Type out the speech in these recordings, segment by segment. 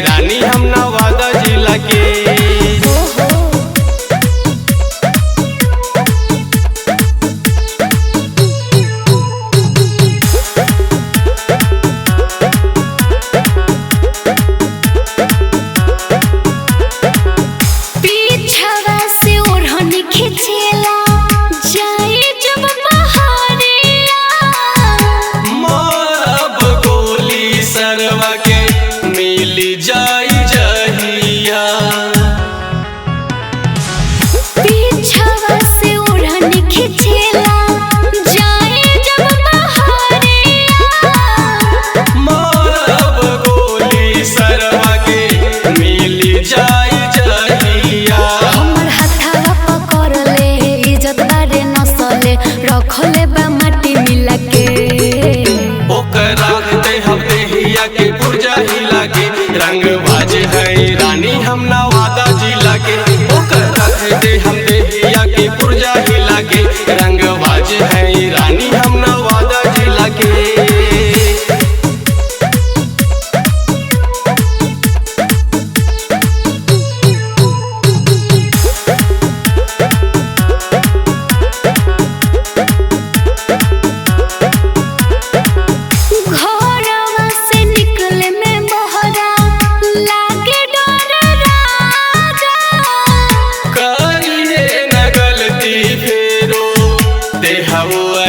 रानी हम नवादा जिला के। मिली जाई जहिया पीछवा से ओढ़न खिंचेला जाए जब बहरिया मारब गोली सरवा के मिली जाई जहिया। हमर हथवा पकड़ ले इज्जत बारे नसले रखले बा माटी मिला के। ओकर राख दे हम देहिया के पुरजा हिला के। रंग बाज है रानी हम नवादा जिला के। ओकर राख दे हम देहिया के पुरजा हिला के। रंग बाज है रानी हम नवादा जिला के।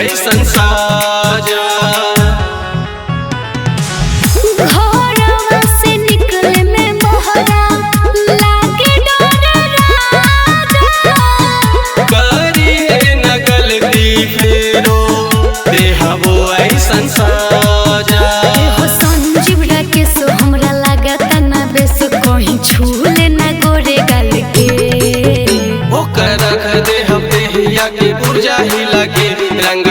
ऐसन साजा घरवा से निकले में मोहरा लागे डर राजा। करिए न गलती फेरो देहबो ऐसन साजा। हो संजीव राकेश हमरा लागत ना बेस कहीं छूले ना गोरे गाल के। ओकर रख दे हम देहिया के पुरजा हिला के। रंग